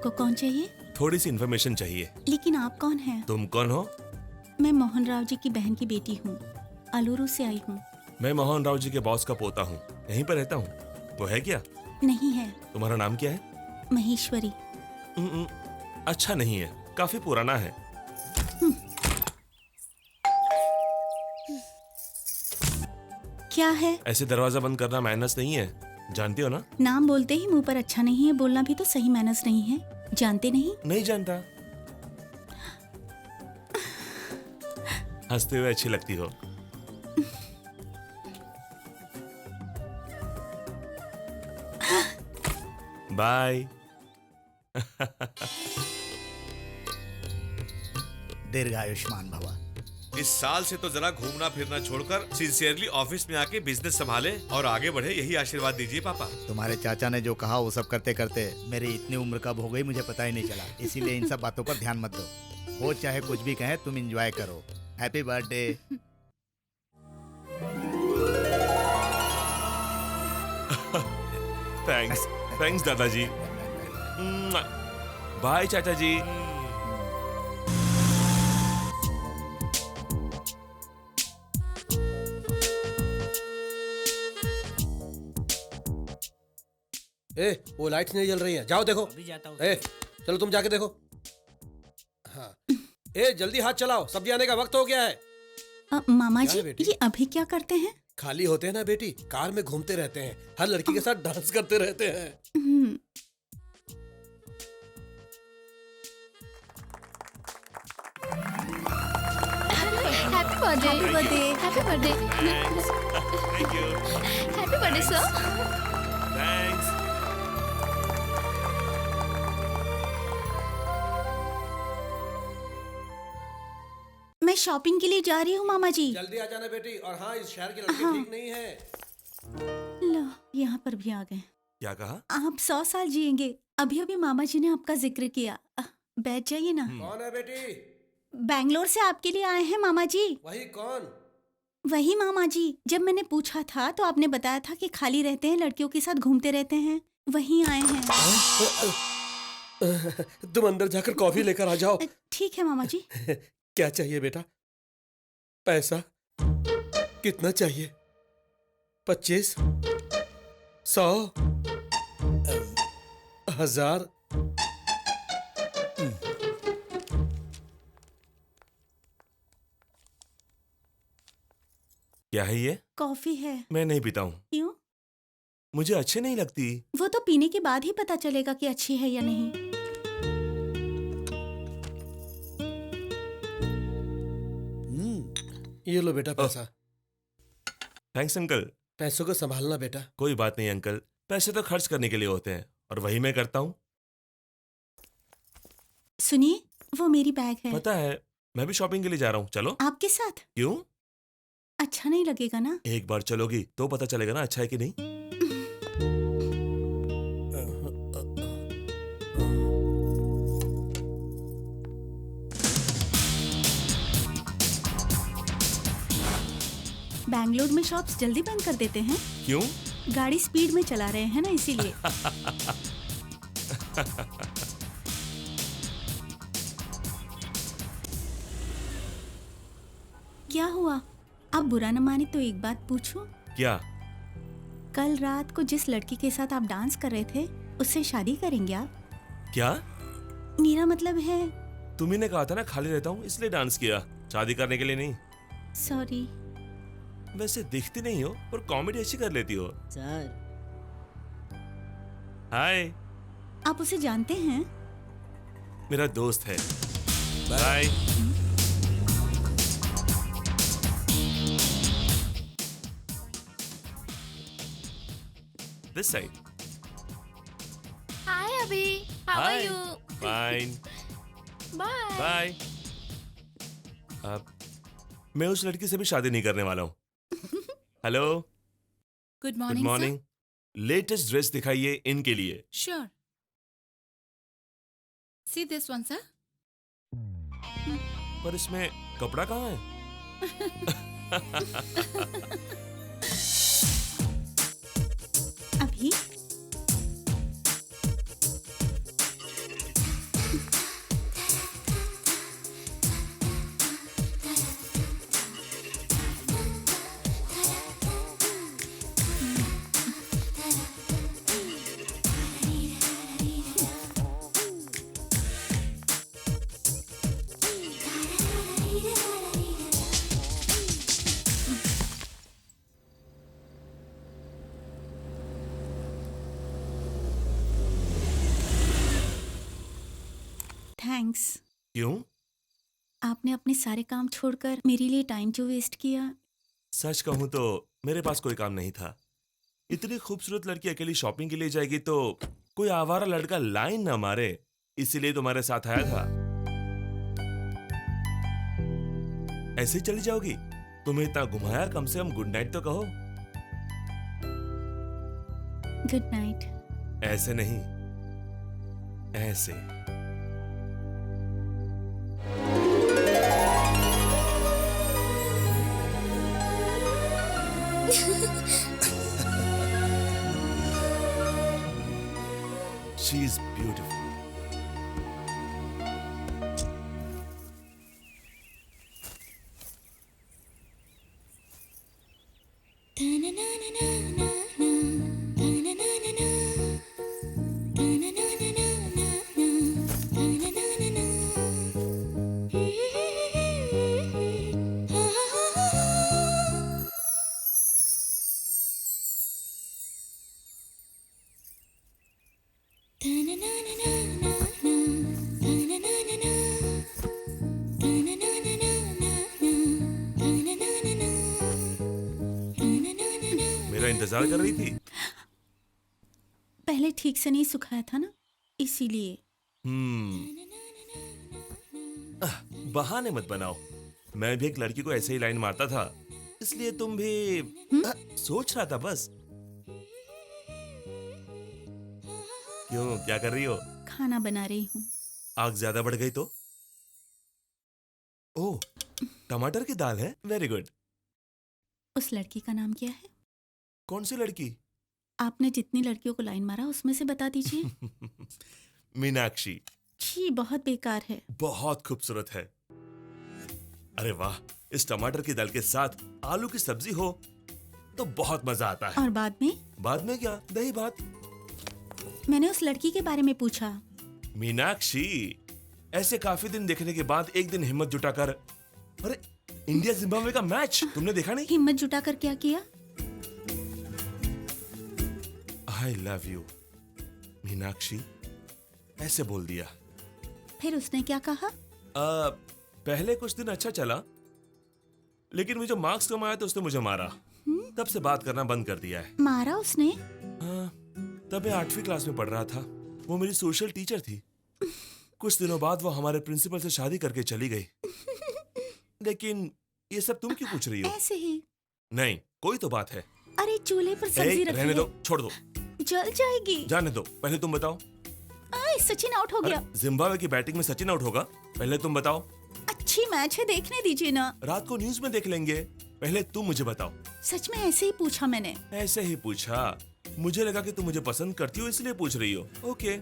आपको कौन चाहिए? थोड़ी सी इन्फॉर्मेशन चाहिए। लेकिन आप कौन हैं? तुम कौन हो? मैं मोहन राव जी की बहन की बेटी हूँ, अलूरू से आई हूँ। मैं मोहन राव जी के बॉस का पोता हूँ, यहीं पर रहता हूँ। वो है क्या? नहीं है। तुम्हारा नाम क्या है? महेश्वरी। अच्छा नहीं है, काफी पुराना है। क्या है? ऐसे दरवाजा बंद करना मैनर्स नहीं है, जानती हो ना? नाम बोलते ही मुंह पर अच्छा नहीं है बोलना भी तो सही मैनर्स नहीं है। जानते नहीं? नहीं जानता। हंसते हुए अच्छी लगती हो। बाय। दीर्घायुष्मान भवा। इस साल से तो जरा घूमना फिरना छोड़कर सिंसियरली ऑफिस में आके बिजनेस संभाले और आगे बढ़े, यही आशीर्वाद दीजिए पापा। तुम्हारे चाचा ने जो कहा वो सब करते करते मेरी इतनी उम्र कब हो गई मुझे पता ही नहीं चला। इसीलिए इन सब बातों पर ध्यान मत दो। वो चाहे कुछ भी कहे, तुम एंजॉय करो। Happy birthday. थैंक्स, थैंक्स दादाजी। बाय चाचा जी। ए, वो लाइट्स नहीं जल रही हैं, जाओ देखो। अभी जाता हूँ। ए, चलो तुम जाके देखो। हाँ, ए जल्दी हाथ चलाओ, सब्जी आने का वक्त हो गया है। मामा क्या जी है बेटी? ये अभी क्या करते हैं? खाली होते हैं ना बेटी, कार में घूमते रहते हैं, हर लड़की के साथ डांस करते रहते हैं। Hmm, happy birthday. Happy birthday. Happy birthday. Thank you. Happy birthday sir. Thanks. मैं शॉपिंग के लिए जा रही हूँ मामा जी। जल्दी आ जाना बेटी। और हाँ, इस शहर की लड़की ठीक नहीं है। लो यहाँ पर भी आ गए। क्या कहा? आप 100 साल जिएंगे। अभी अभी मामा जी ने आपका जिक्र किया। बैठ जाइए ना। कौन है बेटी? बैंगलोर से आपके लिए आए हैं मामा जी। वही कौन? वही मामा जी, जब मैंने पूछा था तो आपने बताया था कि खाली रहते हैं, लड़कियों के साथ घूमते रहते हैं। वहीं आए हैं। तुम अंदर जाकर कॉफी लेकर आ जाओ। ठीक है मामा जी। क्या चाहिए बेटा? पैसा कितना चाहिए? 25, 100, 1000? क्या है ये? कॉफी है। मैं नहीं पीता हूँ। क्यों? मुझे अच्छी नहीं लगती। वो तो पीने के बाद ही पता चलेगा कि अच्छी है या नहीं। ये लो बेटा पैसा। Thanks uncle. पैसों को संभालना बेटा। कोई बात नहीं अंकल, पैसे तो खर्च करने के लिए होते हैं और वही मैं करता हूँ। सुनिए, वो मेरी बैग है। पता है, मैं भी शॉपिंग के लिए जा रहा हूँ, चलो। आपके साथ? क्यों? अच्छा नहीं लगेगा ना? एक बार चलोगी तो पता चलेगा ना अच्छा है कि नहीं। बैंगलोर में शॉप्स जल्दी बंद कर देते हैं। क्यों? गाड़ी स्पीड में चला रहे हैं ना, इसीलिए। क्या हुआ? आप बुरा न माने तो एक बात पूछूं? क्या? कल रात को जिस लड़की के साथ आप डांस कर रहे थे, उससे शादी करेंगे आप? क्या? मेरा मतलब है। तुम्ही ने कहा था ना खाली रहता हूँ इसलिए डांस किया, शादी करने के लिए नहीं। सॉरी। वैसे दिखती नहीं हो पर कॉमेडी अच्छी कर लेती हो। सर हाय, आप उसे जानते हैं? मेरा दोस्त है। बाय। This side. हाय अभी। How are you? Fine. Bye. Bye. अब मैं उस लड़की से भी शादी नहीं करने वाला हूँ। Hello, good good morning morning. Latest dress दिखाइए इनके लिए। Sure see this one sir. पर इसमें कपड़ा कहाँ है? अभी थैंक्स। क्यों? आपने अपने सारे काम छोड़कर मेरे लिए टाइम जो वेस्ट किया। सच कहूं तो मेरे पास कोई काम नहीं था। इतनी खूबसूरत लड़की अकेली शॉपिंग के लिए जाएगी तो कोई आवारा लड़का लाइन ना मारे, इसीलिए तुम्हारे साथ आया था। ऐसे ही चली जाओगी? तुम्हें इतना घुमाया, कम से कम गुड नाइट तो कहो। Good night. ऐसे नहीं, ऐसे। She is beautiful. मेरा इंतजार कर रही थी? पहले ठीक से नहीं सुखाया था ना, इसीलिए। बहाने मत बनाओ। मैं भी एक लड़की को ऐसे ही लाइन मारता था, इसलिए तुम भी सोच रहा था बस। क्यों, क्या कर रही हो? खाना बना रही हूँ। आग ज्यादा बढ़ गई तो? ओह, टमाटर की दाल है? Very good. उस लड़की का नाम क्या है? कौन सी लड़की? आपने जितनी लड़कियों को लाइन मारा उसमें से बता दीजिए। मीनाक्षी। छी, बहुत बेकार है। बहुत खूबसूरत है। अरे वाह, इस टमाटर की दाल के साथ आलू की सब्जी हो तो बहुत मजा आता है। और बाद में? बाद में क्या? दही भात। मैंने उस लड़की के बारे में पूछा। मीनाक्षी, ऐसे काफी दिन देखने के बाद एक दिन हिम्मत जुटाकर, अरे इंडिया जिम्बाब्वे का मैच तुमने देखा नहीं? हिम्मत जुटाकर क्या किया? आई लव यू मीनाक्षी, ऐसे बोल दिया। फिर उसने क्या कहा? पहले कुछ दिन अच्छा चला, लेकिन मुझे मार्क्स कम आया तो उसने मुझे मारा। तब से बात करना बंद कर दिया है। मारा उसने? हाँ, तब मैं 8वीं क्लास में पढ़ रहा था। वो मेरी सोशल टीचर थी। कुछ दिनों बाद वो हमारे प्रिंसिपल से शादी करके चली गई। लेकिन ये सब तुम क्यों पूछ रही हो? ऐसे ही। नहीं, कोई तो बात है। अरे चूल्हे पर सब्जी रखी रहने है। दो, छोड़ दो, जल जाएगी। जाने दो। पहले तुम बताओ। सचिन आउट हो गया। जिम्बाब्वे की बैटिंग में सचिन आउट होगा? पहले तुम बताओ। अच्छी मैच है, देखने दीजिए ना। रात को न्यूज में देख लेंगे। पहले तुम मुझे बताओ। सच में ऐसे ही पूछा मैंने। ऐसे ही पूछा? मुझे लगा कि तुम मुझे पसंद करती हो इसलिए पूछ रही हो। ओके।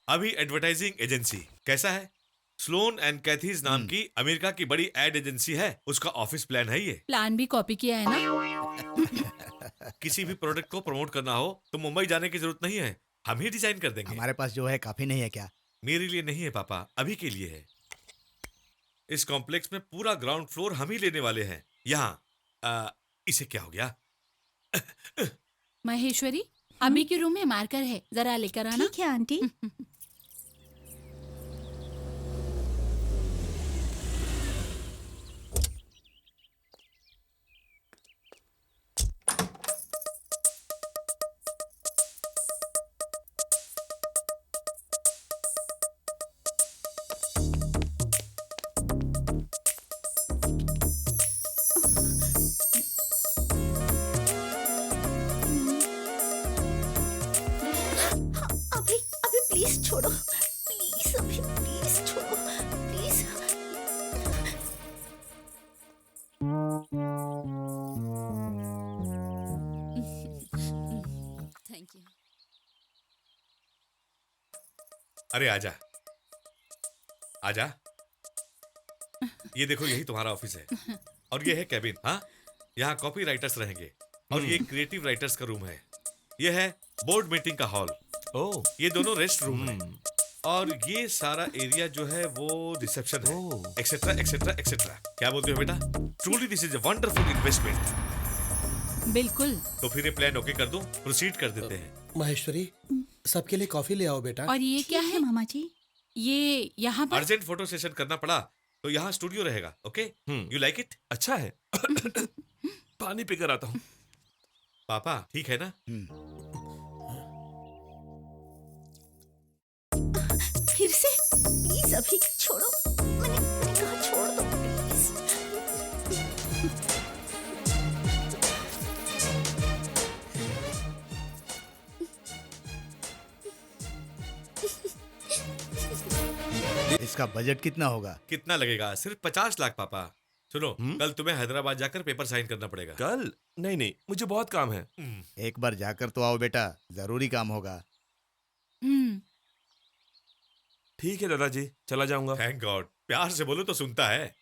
अभी एडवर्टाइजिंग एजेंसी कैसा है? स्लोन एंड कैथीज नाम की अमेरिका की बड़ी एड एजेंसी है। उसका ऑफिस प्लान है ये। प्लान भी कॉपी किया है ना? किसी भी प्रोडक्ट को प्रमोट करना हो तो मुंबई जाने की जरूरत नहीं है, हम ही डिजाइन कर देंगे। हमारे पास जो है काफी नहीं है क्या? मेरे लिए नहीं है पापा, अभी के लिए है। इस कॉम्प्लेक्स में पूरा ग्राउंड फ्लोर हम ही लेने वाले हैं। यहाँ इसे क्या हो गया? महेश्वरी, अभी के रूम में मार्कर है, जरा लेकर आना। ठीक है आंटी। अभी प्लीज छोड़ो, प्लीज अभी प्लीज छोड़ो, प्लीज। Thank you. अरे आजा आजा, ये देखो यही तुम्हारा ऑफिस है और ये है कैबिन। हाँ, यहाँ कॉपी राइटर्स रहेंगे और ये क्रिएटिव राइटर्स का रूम है। ये है बोर्ड मीटिंग का हॉल। ओह, ये दोनों रेस्ट रूम है। और ये सारा एरिया जो है वो रिसेप्शन है, ओह। Etcetera etcetera etcetera. क्या बोलते हो बेटा? Truly this is a wonderful investment. बिल्कुल। तो फिर ये प्लान ओके कर दो, प्रोसीड कर देते हैं। महेश्वरी सबके लिए कॉफी ले आओ बेटा। और ये क्या है मामा जी? ये यहाँ पर? अर्जेंट फोटो सेशन करना पड़ा तो यहाँ स्टूडियो रहेगा। Okay, you like it? अच्छा है। पानी पीकर आता हूँ। पापा ठीक है ना? फिर से प्लीज अभी छोड़ो। मैंने कहा छोड़ दो प्लीज। इसका बजट कितना होगा? कितना लगेगा? सिर्फ 50 लाख पापा। सुनो, कल तुम्हें हैदराबाद जाकर पेपर साइन करना पड़ेगा। कल? नहीं नहीं, मुझे बहुत काम है। एक बार जाकर तो आओ बेटा, जरूरी काम होगा। हम्म। ठीक है दादाजी, चला जाऊंगा। थैंक गॉड, प्यार से बोलो तो सुनता है।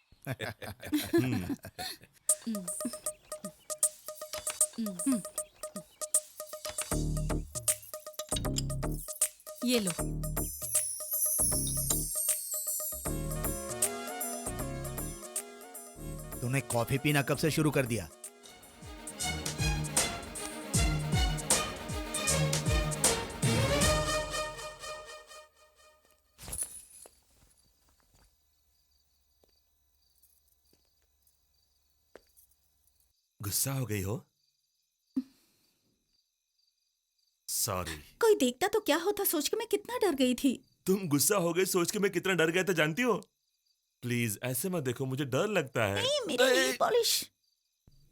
ये लो। तूने कॉफी पीना कब से शुरू कर दिया? गुस्सा हो गई हो? सॉरी। कोई देखता तो क्या होता सोच के मैं कितना डर गई थी। तुम गुस्सा हो गई सोच के मैं कितना डर गया था जानती हो? प्लीज ऐसे मत देखो, मुझे डर लगता है। नहीं मेरी नेल पॉलिश।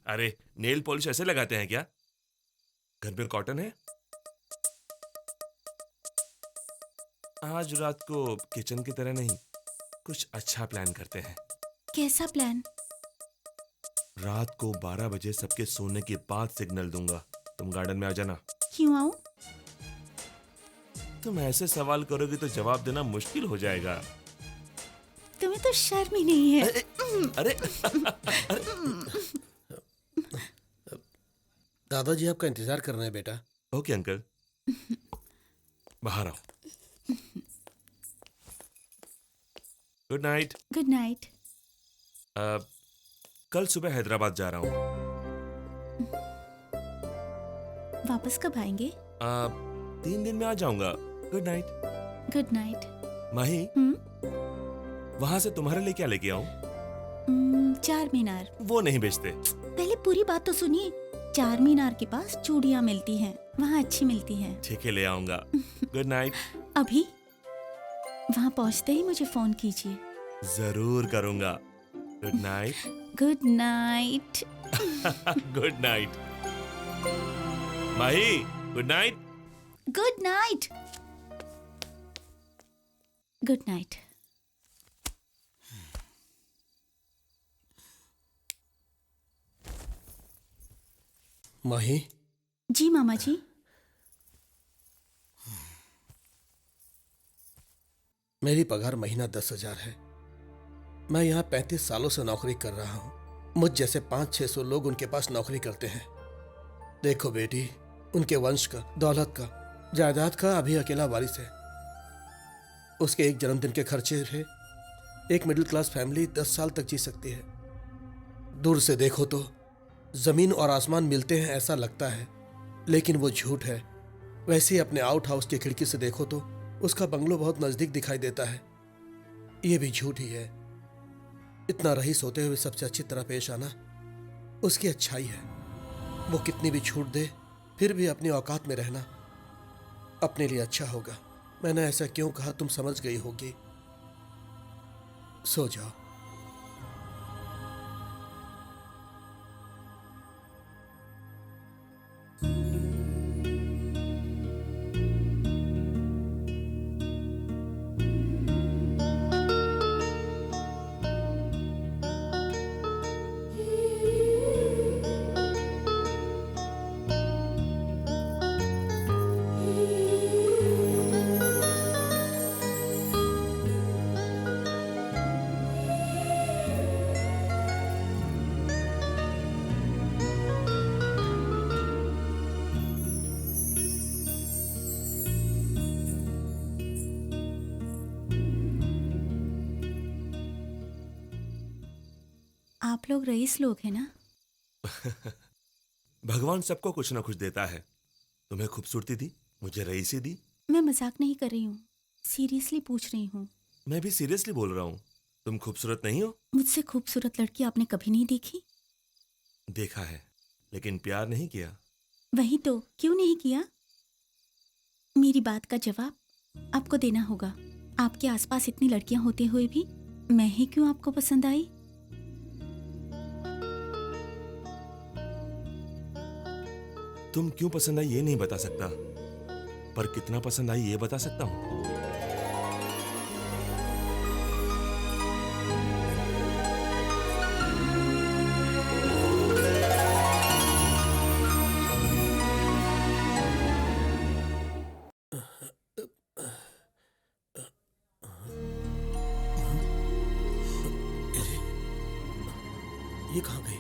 अरे नेल पॉलिश ऐसे लगाते हैं क्या? घर में कॉटन है। आज रात को किचन की तरह नहीं, कुछ अच्छा प्लान करते हैं। कैसा प्लान? रात को 12 बजे सबके सोने के बाद सिग्नल दूंगा, तुम गार्डन में आ जाना। क्यों आऊं? तुम ऐसे सवाल करोगी तो जवाब देना मुश्किल हो जाएगा। तुम्हें तो शर्म ही नहीं है। अरे दादाजी आपका इंतजार कर रहे हैं बेटा। ओके अंकल, बाहर आओ। Good night. Good night. कल सुबह हैदराबाद जा रहा हूँ। वापस कब आएंगे? 3 दिन में आ जाऊंगा। Good night. Good night. Mahi, वहां से तुम्हारे लिए क्या लेके आऊं? चार मीनार। वो नहीं बेचते। पहले पूरी बात तो सुनिए। चार मीनार के पास चूड़ियां मिलती हैं, वहाँ अच्छी मिलती हैं। ठीक है, ले आऊंगा। Good night. अभी वहाँ पहुँचते ही मुझे फोन कीजिए। जरूर करूंगा। Good night. Good night. Good night. Mahi, good night. Good night. Good night. Mahi, जी मामा जी। मेरी पगार महीना 10,000 है। मैं यहाँ 35 सालों से नौकरी कर रहा हूँ। मुझ जैसे 500-600 लोग उनके पास नौकरी करते हैं। देखो बेटी, उनके वंश का, दौलत का, जायदाद का अभी अकेला वारिस है। उसके एक जन्मदिन के खर्चे से एक मिडिल क्लास फैमिली 10 साल तक जी सकती है। दूर से देखो तो जमीन और आसमान मिलते हैं ऐसा लगता है, लेकिन वो झूठ है। वैसे ही अपने आउट हाउस की खिड़की से देखो तो उसका बंगलो बहुत नजदीक दिखाई देता है। ये भी झूठ ही है। इतना रईस होते हुए सबसे अच्छी तरह पेश आना उसकी अच्छाई है। वो कितनी भी छूट दे फिर भी अपनी औकात में रहना अपने लिए अच्छा होगा। मैंने ऐसा क्यों कहा तुम समझ गई होगी। सो जाओ। आप लोग रईस लोग हैं ना? भगवान सबको कुछ ना कुछ देता है। तुम्हें खूबसूरती दी, मुझे रईसी दी। मैं मजाक नहीं कर रही हूँ, सीरियसली पूछ रही हूँ। मैं भी सीरियसली बोल रहा हूँ। तुम खूबसूरत नहीं हो? मुझसे खूबसूरत लड़की आपने कभी नहीं देखी? देखा है, लेकिन प्यार नहीं किया। वही तो, क्यों नहीं किया? मेरी बात का जवाब आपको देना होगा। आपके आसपास इतनी लड़कियां होते हुए भी मैं ही क्यों आपको पसंद आई? तुम क्यों पसंद आई ये नहीं बता सकता, पर कितना पसंद आई ये बता सकता हूँ। ये कहाँ गई?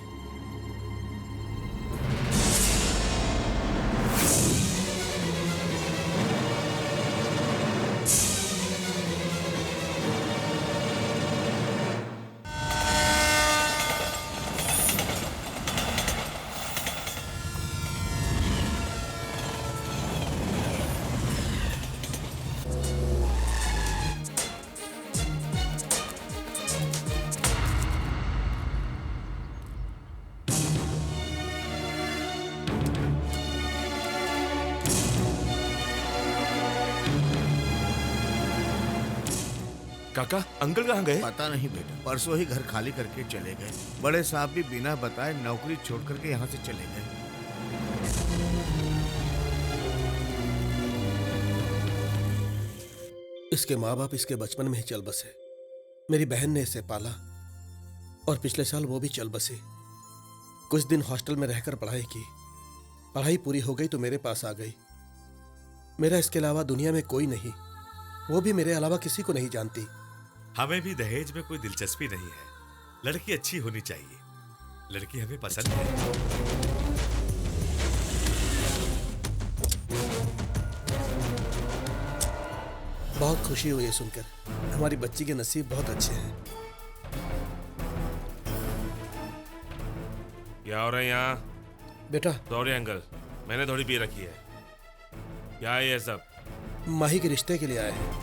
काका, अंकल कहाँ गए? पता नहीं बेटा, परसों ही घर खाली करके चले गए। बड़े साहब भी बिना बताए नौकरी छोड़ करके यहाँ से चले गए। इसके माँ बाप इसके बचपन में ही चल बसे। मेरी बहन ने इसे पाला और पिछले साल वो भी चल बसी। कुछ दिन हॉस्टल में रहकर पढ़ाई की। पढ़ाई पूरी हो गई तो मेरे पास आ गई। मेरा इसके अलावा दुनिया में कोई नहीं, वो भी मेरे अलावा किसी को नहीं जानती। हमें भी दहेज में कोई दिलचस्पी नहीं है। लड़की अच्छी होनी चाहिए। लड़की हमें पसंद है। बहुत खुशी हुई है सुनकर। हमारी बच्ची के नसीब बहुत अच्छे हैं। क्या हो रहा है यहाँ? बेटा, सॉरी अंकल, मैंने थोड़ी पी रखी है। क्या है ये सब? माही के रिश्ते के लिए आए हैं।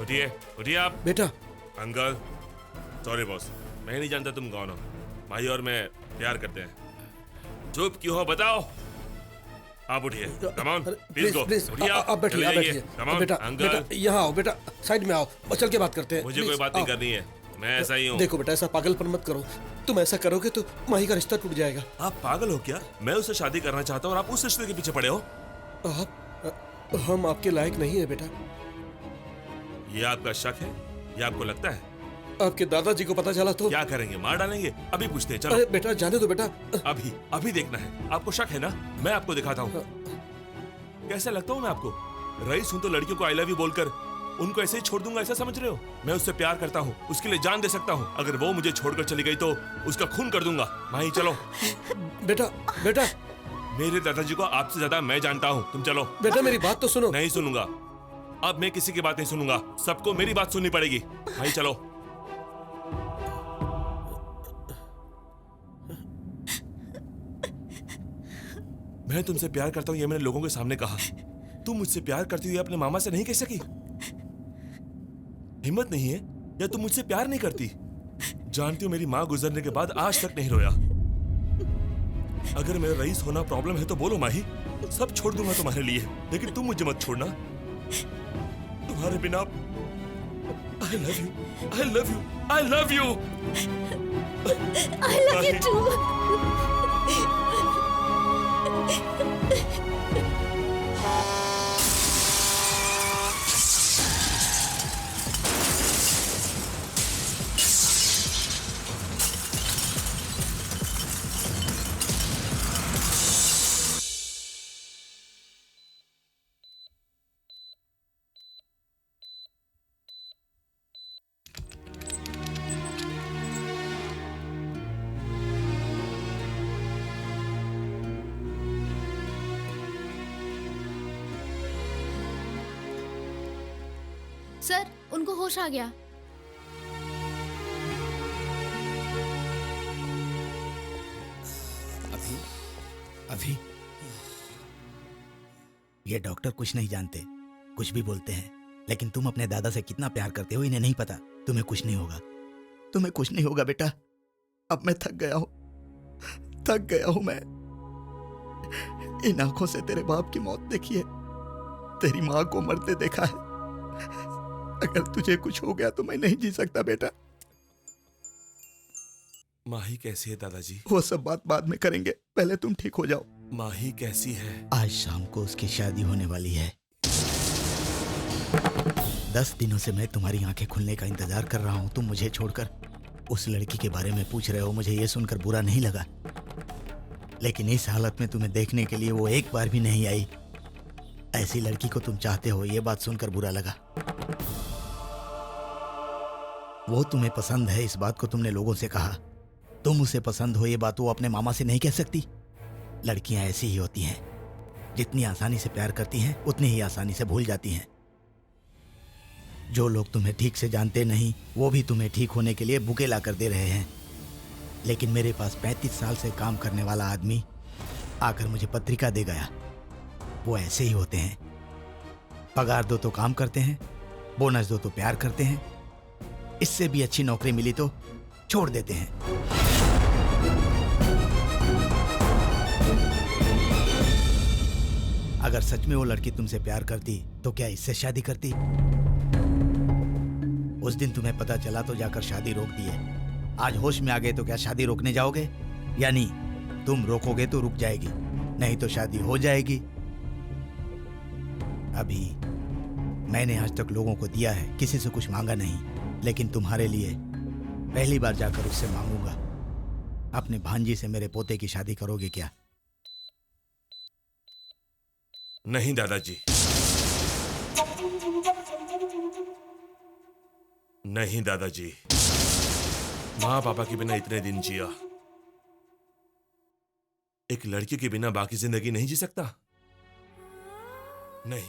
उठिए, उठिए आप। बेटा, अंकल, सॉरी बॉस, मैं नहीं जानता तुम कौन हो। माही और मैं प्यार करते हैं। चुप क्यों हो बताओ? आप उठिए, कम ऑन, प्लीज गो। उठिए आप बैठिए, चले आप जाइए। बैठिए। कम ऑन बेटा, अंकल, बेटा यहाँ आओ, बेटा साइड में आओ और चल के बात करते हैं। मुझे कोई प्लीज, बात नहीं आओ। करनी है, मैं ऐसा ही हूँ। देखो बेटा, ऐसा पागलपन मत करो। तुम ऐसा करोगे तो माही का रिश्ता टूट जाएगा। आप पागल हो क्या? मैं उससे शादी करना चाहता हूँ और आप उस रिश्ते के पीछे पड़े हो। हम आपके लायक नहीं है बेटा। ये आपका शक है? ये आपको लगता है? आपके दादाजी को पता चला तो? क्या करेंगे? मार डालेंगे? अभी पूछते हैं, चलो। अरे बेटा, जाने दो बेटा। अभी अभी देखना है। आपको शक है ना? मैं आपको दिखाता हूँ। कैसा लगता हूँ मैं आपको? रईस हूँ तो लड़कियों को आई लव यू बोलकर उनको ऐसे ही छोड़ दूंगा, ऐसा समझ रहे हो? मैं उससे प्यार करता हूँ, उसके लिए जान दे सकता हूँ। अगर वो मुझे छोड़कर चली गई तो उसका खून कर दूंगा। माही चलो। बेटा, बेटा, मेरे दादाजी को आपसे ज्यादा मैं जानता हूँ। तुम चलो। बेटा मेरी बात तो सुनो। नहीं सुनूंगा। अब मैं किसी की बात नहीं सुनूंगा। सबको मेरी बात सुननी पड़ेगी। माही चलो। मैं तुमसे प्यार करता हूँ ये मैंने लोगों के सामने कहा। तुम मुझसे प्यार करती हुई अपने मामा से नहीं कह सकी? हिम्मत नहीं है या तुम मुझसे प्यार नहीं करती? जानती हो मेरी माँ गुजरने के बाद आज तक नहीं रोया। अगर मेरा रईस होना प्रॉब्लम है तो बोलो माही, सब छोड़ दूंगा तुम्हारे लिए, लेकिन तुम मुझे मत छोड़ना। तुम्हारे बिना I love you, I love you, I love you. I love you too. Sir, उनको होश आ गया। अभी ये डॉक्टर कुछ नहीं जानते, कुछ भी बोलते हैं, लेकिन तुम अपने दादा से कितना प्यार करते हो इन्हें नहीं पता। तुम्हें कुछ नहीं होगा, तुम्हें कुछ नहीं होगा बेटा। अब मैं थक गया हूं मैं। इन आंखों से तेरे बाप की मौत देखी है, तेरी माँ को मरते देखा है। अगर तुझे कुछ हो गया तो मैं नहीं जी सकता बेटा। माही कैसी है दादाजी? वो सब बात बाद में करेंगे, पहले तुम ठीक हो जाओ। माही कैसी है? आज शाम को उसकी शादी होने वाली है। 10 दिनों से मैं तुम्हारी आंखें खुलने का इंतजार कर रहा हूं। तुम मुझे छोड़कर उस लड़की के बारे में पूछ रहे हो। मुझे ये सुनकर बुरा नहीं लगा, लेकिन इस हालत में तुम्हें देखने के लिए वो एक बार भी नहीं आई। ऐसी लड़की को तुम चाहते हो, ये बात सुनकर बुरा लगा। वो तुम्हें पसंद है, इस बात को तुमने लोगों से कहा। तुम उसे पसंद हो, ये बात वो अपने मामा से नहीं कह सकती। लड़कियां ऐसी ही होती हैं, जितनी आसानी से प्यार करती हैं उतनी ही आसानी से भूल जाती हैं। जो लोग तुम्हें ठीक से जानते नहीं, वो भी तुम्हें ठीक होने के लिए बुके ला कर दे रहे हैं। लेकिन मेरे पास 35 साल से काम करने वाला आदमी आकर मुझे पत्रिका दे गया। वो ऐसे ही होते हैं, पगार दो तो काम करते हैं, बोनस दो तो प्यार करते हैं, इससे भी अच्छी नौकरी मिली तो छोड़ देते हैं। अगर सच में वो लड़की तुमसे प्यार करती तो क्या इससे शादी करती? उस दिन तुम्हें पता चला तो जाकर शादी रोक दी है। आज होश में आ गए तो क्या शादी रोकने जाओगे? या नहीं, तुम रोकोगे तो रुक जाएगी, नहीं तो शादी हो जाएगी। अभी मैंने आज तक लोगों को दिया है, किसी से कुछ मांगा नहीं, लेकिन तुम्हारे लिए पहली बार जाकर उससे मांगूंगा। अपने भांजी से मेरे पोते की शादी करोगे क्या? नहीं दादाजी, नहीं दादाजी। माँ पापा के बिना इतने दिन जिया, एक लड़की के बिना बाकी जिंदगी नहीं जी सकता। नहीं।